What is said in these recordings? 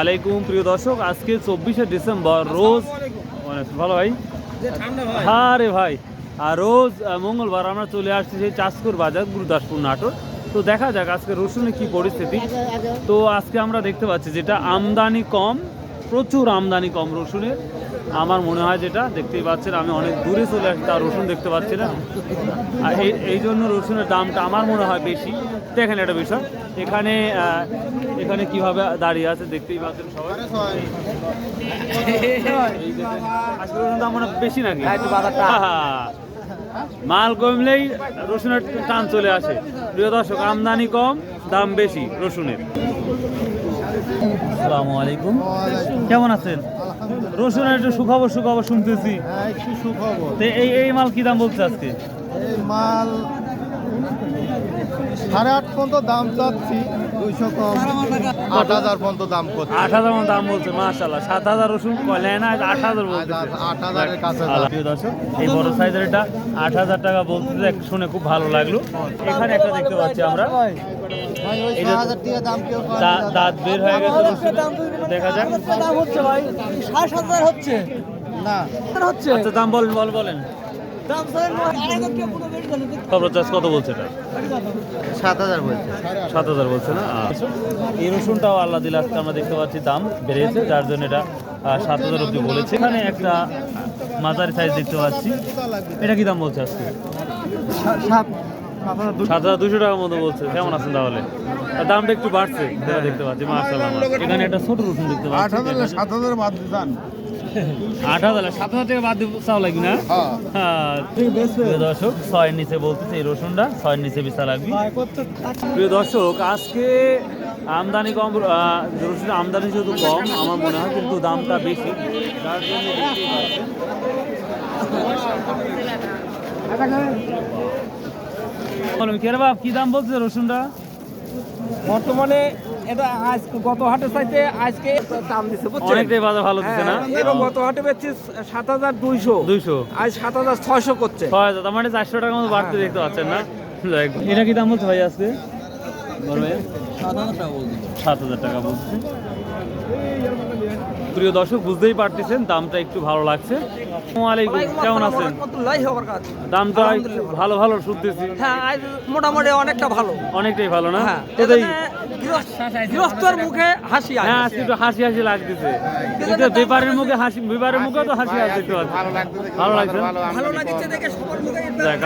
আলাইকুম প্রিয় দর্শক, আজকে 24শে ডিসেম্বর রোজ ভালো ভাই হ্যাঁ রে ভাই। আর রোজ মঙ্গলবার আমরা চলে আসছি সেই চাষকুর বাজার গুরুদাসপুর নাটোর। তো দেখা যাক আজকে রসুনের কি পরিস্থিতি। তো আজকে আমরা দেখতে পাচ্ছি যেটা আমদানি কম, প্রচুর আমদানি কম রসুনের। আমার মনে হয় যেটা দেখতেই পাচ্ছেন, আমি অনেক দূরে চলে আসছি, তার রসুন দেখতে পাচ্ছি না। আর এই জন্য রসুনের দামটা আমার মনে হয় বেশি। দেখেন একটা বিষয়, এখানে এখানে কিভাবে দাঁড়িয়ে আছে দেখতেই পাচ্ছেন সবাই। আজকে রসুনের দাম মনে বেশি নাকি? মাল কমলেই রসুনের টান চলে আসে। প্রিয় দর্শক, আমদানি কম, দাম বেশি রসুনের। আসসালামু আলাইকুম, কেমন আছেন? রসুনের একটু সুখবর শুনতেছি। এই মাল কি দাম বলছে আজকে? এই মাল 8.5 পর্যন্ত দাম চাচ্ছি, 200 কম 8,000 পর্যন্ত দাম করছে। 8,000 দাম বলছে, মাশাআল্লাহ। 7,000 রসুন কয় না, 8,000 বলছে। 8,000-এর কাছে। প্রিয় দর্শক, এই বড় সাইজের এটা 8,000 টাকা বলতে শুনে খুব ভালো লাগলো। এখানে একটা দেখতে পাচ্ছি আমরা, দাঁত বের হয়ে গেছে রসুন, দেখা যাক। দাম হচ্ছে ভাই 7,000 হচ্ছে না, হচ্ছে আচ্ছা দাম বলেন। খবরচাষ কত বলছে এটা? 7,000 বলছে। 7,000 বলছে না। এই রসুনটাও আল্লাহ দিল আজকে আমরা দেখতে পাচ্ছি দাম বেড়েছে, যার জন্য এটা 7,000 অব্দি বলেছে। এখানে একটা মাঝারি সাইজ দেখতে পাচ্ছি, এটা কি দাম বলছে আজকে? 7,200 টাকার মতো বলছে। কেমন আছেন তাহলে? দামটা একটু বাড়ছে দেখতে পাচ্ছি, মাশাআল্লাহ। এখানে একটা ছোট রসুন দেখতে পাচ্ছি। 7,000 বাদ দিতাম। 8,000 7,000 টাকা বাদ চাও লাগবে না? প্রিয় দর্শক, 6 এর নিচে বলতেছে এই রসুনটা, 6 এর নিচে বিশা লাগবে। প্রিয় দর্শক, আজকে আমদানি কম, রসুন আমদানি যেহেতু কম আমার মনে হয়, কিন্তু দামটা বেশি, যার জন্য দেখতেই পাচ্ছেন। কেরে বাপ, কি দাম বলছে রসুনটা বর্তমানে? এটা আজ গত হাটে চাইতে আজকে দাম দিচ্ছে, অনেকটাই বাজার ভালো দিচ্ছে না? এবং গত হাটে বেচছি 7,200, আজ 7,600 করছে। 6,000, তার মানে 400 টাকার মতো বাড়তে দেখতে পাচ্ছেন না? এটা কি দাম বলছে ভাই আজকে? 7,000 টাকা বলছে। প্রিয় দর্শক, বুঝতেই পারতেছেন দামটা একটু ভালো লাগছে। আসসালামু আলাইকুম, কেমন আছেন? দামটা ভালো শুনতেছি। হ্যাঁ, আজ মোটামুটি অনেকটা ভালো, অনেকটাই ভালো না? গৃহস্থর মুখে হাসি। হ্যাঁ, আজকে একটু হাসি লাগতেছে, কিন্তু ব্যাপারের মুখে তো হাসি আসছে, দেখতে পাচ্ছি। ভালো লাগছে দেখে সবার মুখে।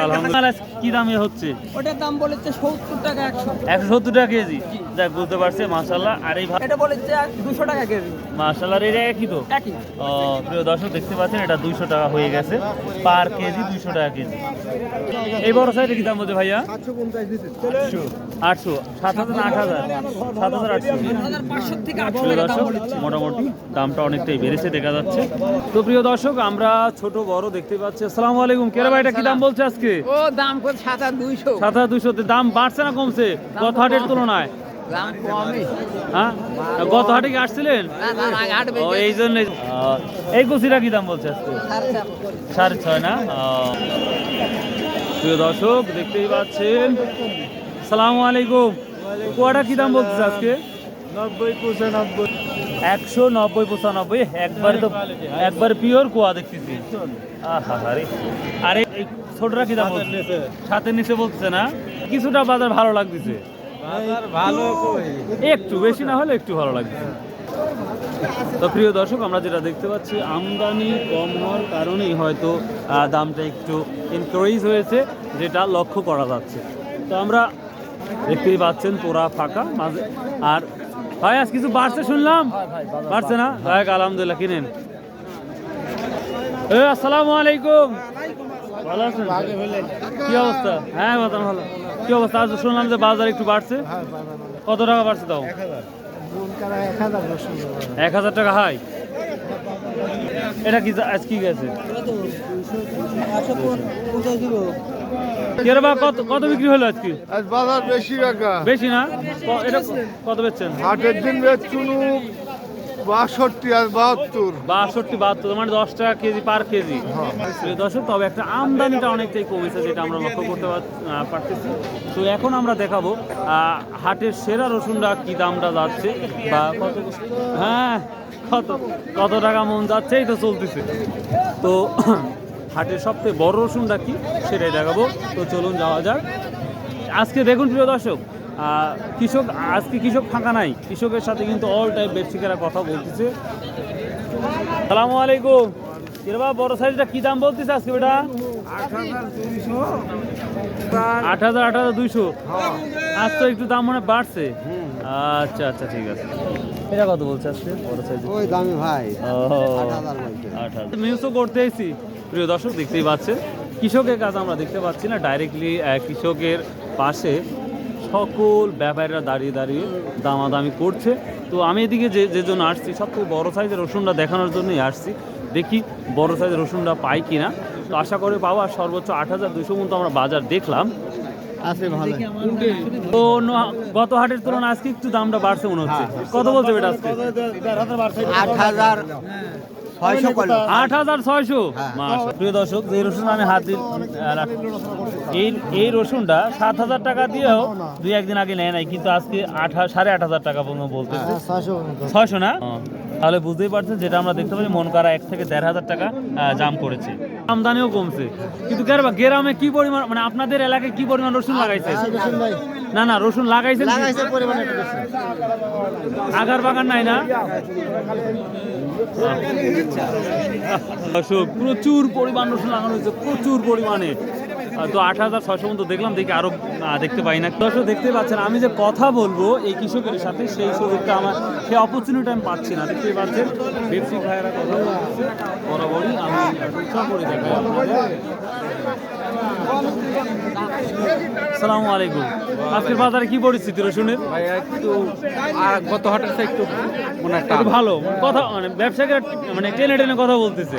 আলহামদুলিল্লাহ। কি দামে হচ্ছে? ওটার দাম বলেছে 70 টাকা 170 টাকা কেজি। যাক, বুঝতে পারছি, মাশাআল্লাহ। আর এই এটা বলেছে 200 টাকা কেজি। মাশাআল্লাহ, এটা একই তো? একই। প্রিয় দর্শক, দেখতে পাচ্ছেন এটা 200 টাকা হয়ে গেছে পার কেজি, 200 টাকা কেজি। এই বড় সাইজের কি দাম বলছে ভাইয়া? 800, 7,000 না 8,000? 7,800। প্রিয় দর্শক, মোটামুটি দামটা অনেকটাই বেড়েছে দেখা যাচ্ছে। তো প্রিয় দর্শক, আমরা ছোট বড় দেখতে পাচ্ছি। আসসালামু আলাইকুম, কেরা ভাই, এটা কি দাম বলছে আজকে? ও দাম কত? 7,200। 7,200। দাম বাড়ছে না কমছে গত হাটের তুলনায়? দাম কমই। হ্যাঁ, গত হাটে কি আসছিলেন? এই জন্য। এই কুচিটা কি দাম বলছে আজকে? 6.5 না? প্রিয় দর্শক, দেখতেই পাচ্ছেন। আসসালামু আলাইকুম, কুয়াটা কি দাম বলছে আজকে? 90-95। 190-95। একবার পিওর কুয়া দেখতেছি। আরে এই ছোটরা কি দাম বলছে? 7-এর নিচে বলছে না? কিছুটা বাজার ভালো লাগতেছে, একটু বেশি না হলে একটু ভালো লাগছে। তো প্রিয় দর্শক, আমরা যেটা দেখতে পাচ্ছি, আমদানি কম হওয়ার কারণেই হয়তো দামটা একটু ইনক্রিজ হয়েছে, যেটা লক্ষ্য করা যাচ্ছে। তো আমরা দেখতেই পাচ্ছেন পুরা ফাঁকা মাঝে। আর ভাই, আজ কিছু বাড়ছে শুনলাম, বাড়ছে না? ভাই আলহামদুলিল্লাহ, কিনেন। আসসালামু আলাইকুম, ভালো আছেন? কি অবস্থা? হ্যাঁ, ভালো। কি অবস্থা? আজ শুনলাম যে বাজার একটু বাড়ছে। কত টাকা বাড়ছে তাও? 1,000 টাকা হাই। এটা কি আজ কি গেছে? কত বিক্রি হলো আজকে? আজ বাজার বেশি টাকা। বেশি না? এটা কত বেচছেন? হাটের দিন বেচছুনু 62 আর 72। 62 মানে 10 টাকা কেজি পার কেজি। প্রিয় দর্শক, তবে একটা আমদানিটা অনেকটাই কমেছে, যেটা আমরা লক্ষ্য করতে পারতেছি। তো এখন আমরা দেখাবো হাটের সেরা রসুনটা কি দামটা যাচ্ছে বা কত, হ্যাঁ কত টাকা মন যাচ্ছে, এই তো চলতেছে। তো হাটের সবথেকে বড় রসুনটা কি সেটাই দেখাবো। তো চলুন যাওয়া যাক। আজকে দেখুন প্রিয় দর্শক, কৃষক ফাঁকা নাই, কৃষকের সাথে কিন্তু অল টাইম ব্যবসায়ীরা কথা বলতেছে। সালামু আলাইকুম। কিরে বাবা, বড় সাইজটা কি দাম বলতেছে আজকে বেটা? 8,000 8,200। আজ তো একটু দাম মনে বাড়ছে। আচ্ছা আচ্ছা, ঠিক আছে। এটা কত বলছে আজকে বড় সাইজ? ওই দামি ভাই, 8,000 নিউজও করতে এসেছি। প্রিয় দর্শক, দেখতেই পাচ্ছেন কৃষকের কাজ আমরা দেখতে পাচ্ছি না, ডাইরেক্টলি কৃষকের পাশে সকল ব্যাপারীরা দাঁড়িয়ে দাঁড়িয়ে দামাদামি করছে। তো আমি এদিকে যে জন্য আসছি, সবথেকে বড় সাইজের রসুনটা দেখানোর জন্যই আসছি। দেখি বড় সাইজের রসুনটা পাই কিনা। তো আশা করে পাবো। আর সর্বোচ্চ 8,200 মতো আমরা বাজার দেখলাম। আছে ভালো। তো গত হাটের তুলনায় আজকে একটু দামটা বাড়ছে মনে হচ্ছে। কত বলছে বেটা আজকে? 8,600। প্রিয় দর্শক, যে রসুন আমি হাত দিই, এই রসুনটা 7,000 টাকা দিয়েও 2-1 দিন আগে নেয় নাই, কিন্তু আজকে 8,500 টাকা বলতেছে। 600 না? তাহলে বুঝতেই পারছেন, যেটা আমরা দেখতে পাচ্ছি মন করা 1 থেকে 1,500 টাকা জাম করেছে। আমদানিও কমছে, কিন্তু গ্রামে কি পরিমাণ, মানে আপনাদের এলাকায় কি পরিমাণ রসুন লাগাইছে? না রসুন লাগাইছেন, আগার বাগান নাই না? প্রচুর পরিমাণ রসুন লাগানো হয়েছে, প্রচুর পরিমাণে। তো 8,600 মতো দেখলাম, দেখি আরো দেখতে পাই না। দর্শক দেখতে পাচ্ছেন, আমি যে কথা বলবো এই কৃষকের সাথে, সেই সুযোগটা সেই অপরচুনিটি আমি পাচ্ছি না। দেখতেই পাচ্ছেন ব্যবসায়িক ভাইয়েরা কথা বলছে, বরাবরই আমি ইচ্ছা করে দেখাই আপনাদের। আসসালামু আলাইকুম। আজকের বাজারে কি পরিস্থিতি রসুনের? গত হাটের চেয়ে একটু ভালো কথা, মানে ব্যবসায়ীরা মানে টেনে টেনে কথা বলতেছে।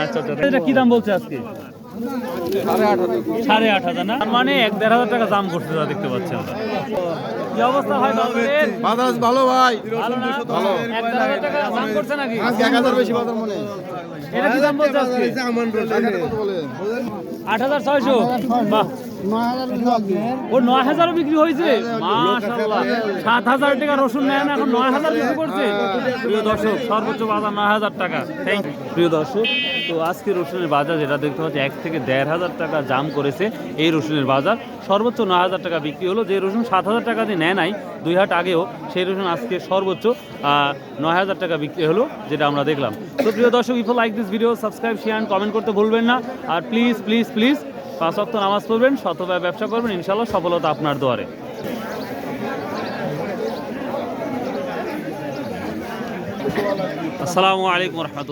আচ্ছা, এটা কি দাম বলছে আজকে? 8,500 না? মানে 1-1,500 টাকা দাম করতে যা দেখতে পাচ্ছি আমরা। কি অবস্থা ভাই বাজারের? বাজার ভালো ভাই, ভালো না? 1,500 টাকা দাম করছে নাকি? আজকে 1000 বেশি বাজার মনে। এটা কি দাম বলছে আজকে? 8,600। বাহ, ও 9,000 বিক্রি হয়েছে। মাশাআল্লাহ, 7,000 টাকা রসুন নেয় না, এখন 9,000 বিক্রি করছে। প্রিয় দর্শক, সর্বোচ্চ বাজার 9,000 টাকা। Thank you. প্রিয় দর্শক, তো আজকে রসুনের বাজার যেটা দেখতে পাচ্ছি, 1 থেকে 1,500 টাকা জাম করেছে এই রসুনের বাজার। সর্বোচ্চ 9,000 টাকা বিক্রি হলো। যে রসুন 7,000 টাকা দিয়ে নেয় নাই 2 হাট আগেও, সেই রসুন আজকে সর্বোচ্চ 9,000 টাকা বিক্রি হলো, যেটা আমরা দেখলাম। তো প্রিয় দর্শক, if you like this video, subscribe, share and comment করতে ভুলবেন না। আর প্লিজ 5 ওয়াক্ত নামাজ পড়বেন, শতভাবে ব্যবসা করবেন, ইনশাআল্লাহ সফলতা আপনার দুয়ারে। আসসালামু আলাইকুম ওয়া রাহমাতুল্লাহ।